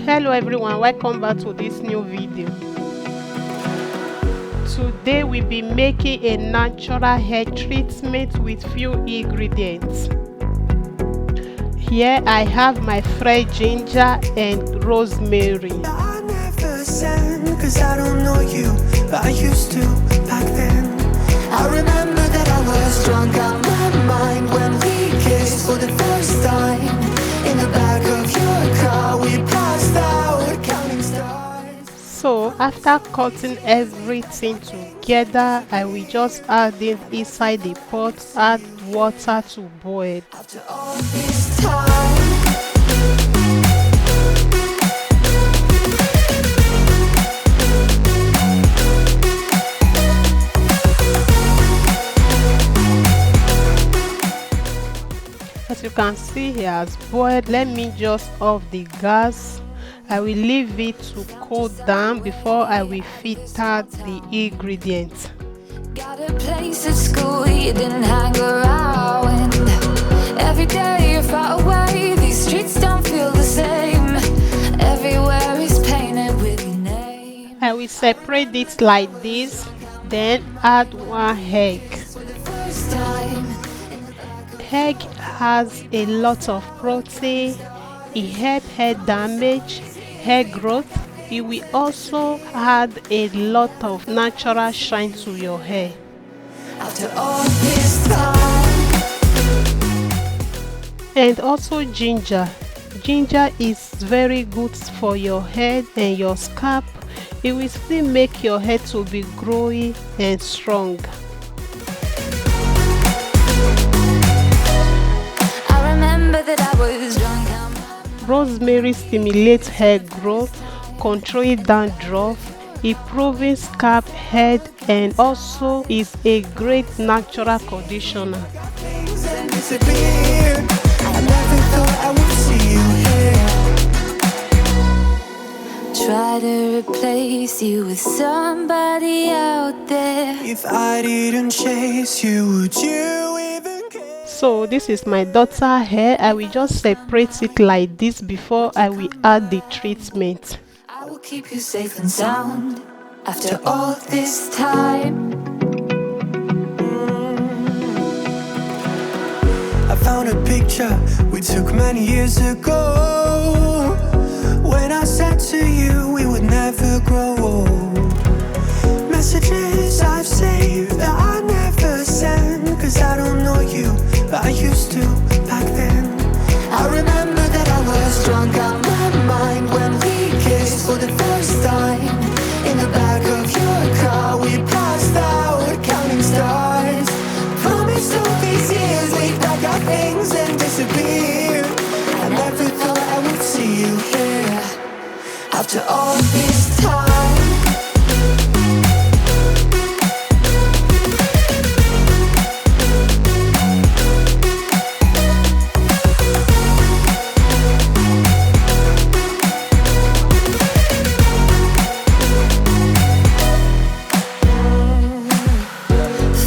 Hello everyone, welcome back to this new video. Today we'll be making a natural hair treatment with few ingredients. Here I have my fresh ginger and rosemary. I never send, cause I don't know you, but I used to back then. I remember that I was drunk out my mind when we kissed for the first time. In the back of your car we passed out counting stars. So after cutting everything together, I will just add it inside the pot, add water to boil. After all this time, As you can see, it has boiled. Let me just off the gas. I will leave it to cool down before I will filter the ingredients. Got a place at school you didn't hang around. Every day you're far away, these streets don't feel the same. Everywhere is painted with your name. I will separate it like this, then add one egg. For the first time in the back Egg has a lot of protein. It helps hair damage, hair growth. It will also add a lot of natural shine to your hair. after all this time, And also ginger. Ginger is very good for your head and your scalp. It will still make your hair to be growing and strong. I remember that I was drunk out my Rosemary stimulates hair growth, controlling dandruff, improving scalp health, and also is a great natural conditioner. things then disappeared. I never thought I would see you here. Try to replace you with somebody out there. If I didn't chase you, would you even care? So this is my daughter hair. I will just separate it like this before I will add the treatment. I will keep you safe and sound after all this time. I found a picture we took many years ago, when I said to you we would never grow old. Messages I've saved that I never send, cause I don't know you, but I used to back then. I remember that I was drunk out my mind when we kissed for the first time. In the back of your car we passed out counting stars. Promised all these years we'd pack our things and disappear. I never thought I would see you here after all this time.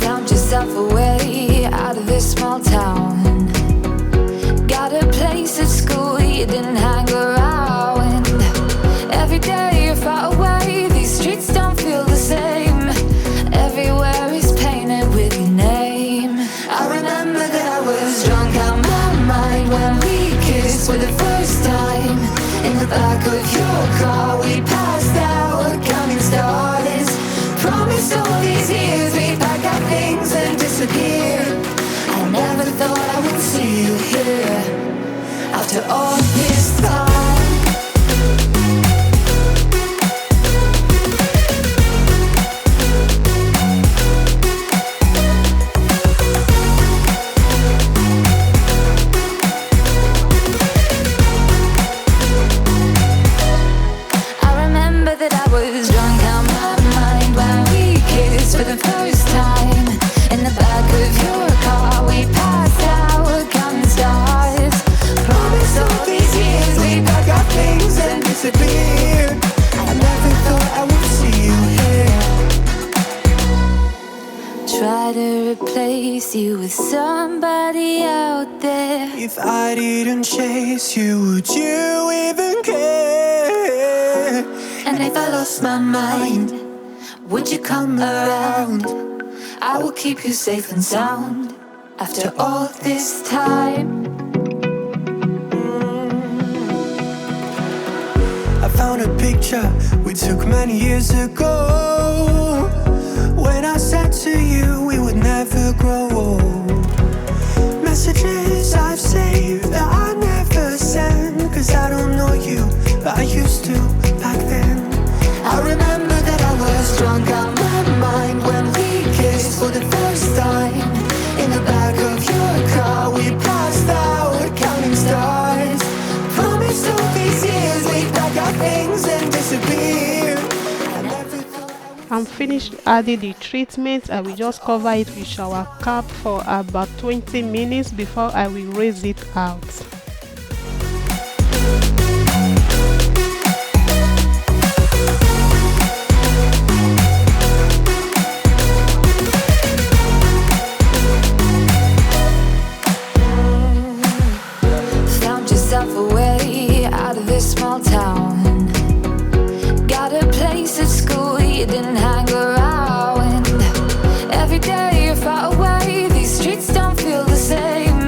Found yourself a way out of this small town. Got a place at school you didn't hang around. Every day you're far away, these streets don't feel the same. Everywhere is painted with your name. I remember that I was drunk out my mind when we kissed for the first time. In the back of your car we passed out counting stars. Promised all these years we'd pack our things and disappear. I never thought I would see you here after all this time. I remember that I was drunk out my mind when we kissed for the first time. In the back of your car we passed out counting stars. Promised all these years we'd pack our things and disappear. I never thought I would see you here. Try to replace you with somebody out there. If I didn't chase you, would you even care? And if I lost my mind, would you come around? I will keep you safe and sound after all this time. I found a picture we took many years ago, when I said to you we would never grow old. Messages I've saved that I never send, 'cause I don't know you, but I used to back then. I remember that I was drunk out my mind when we kissed for the first time. In the back of your car we passed out counting stars. Promised all these years we'd pack our things and disappear. I'm finished adding the treatment. I will just cover it with shower cap for about 20 minutes before I will rinse it out. Found yourself a way out of this small town. Got a place at school you didn't hang around. Every day you're far away, these streets don't feel the same.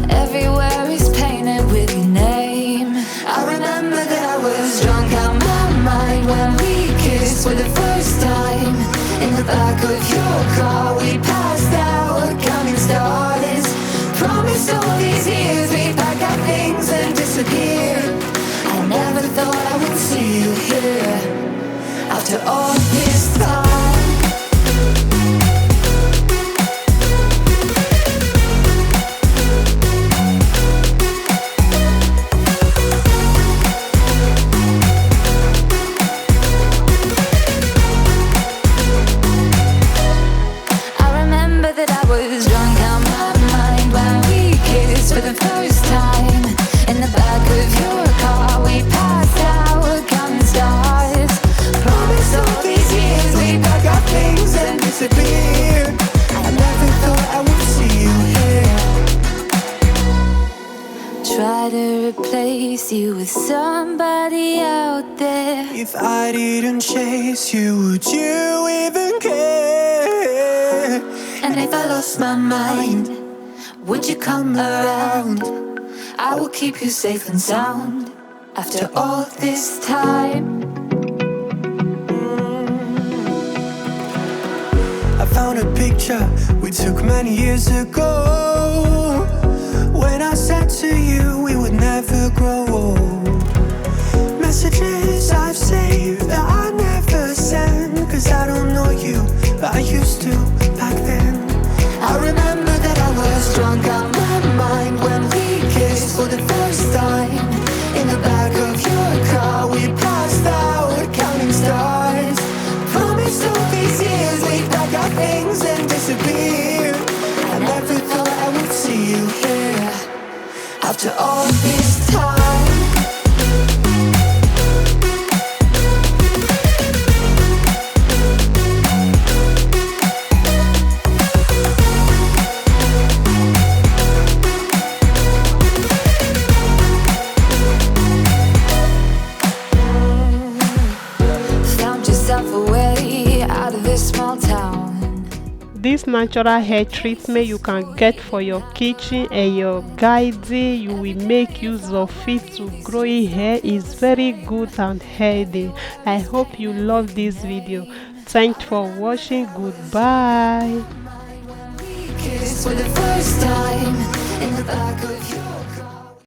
Everywhere is painted with your name. I remember that I was drunk out my mind when we kissed for the first time. In the back of your car we passed out counting stars. Promised all these years we'd pack our things and disappear. I never thought I would see you here after all this time. I remember that I was drunk out my mind when we kissed for the first time. In the back of your car we passed out counting stars. Promised all these years we'd pack our things and disappear. I never thought I would see you here. Try to replace you with somebody out there. If I didn't chase you, would you even care? And if I lost my mind, would you come around? I will keep you safe and sound after all this time. I found a picture we took many years ago, when I said to you we would never grow old. Messages I've saved that I never send, 'cause I don't know you, but I used to back then. I remember that I was drunk out my mind when we kissed for the first time. In the back of your car we passed out counting stars. Promised all these years we'd pack our things and disappear. I never thought I would see you here after all this time. Found yourself a way out of this small town. This natural hair treatment you can get for your kitchen and your garden. You will make use of it to growing hair. Is very good and healthy. I hope you love this video. Thanks for watching. Goodbye. Kissed for the first time in the back of your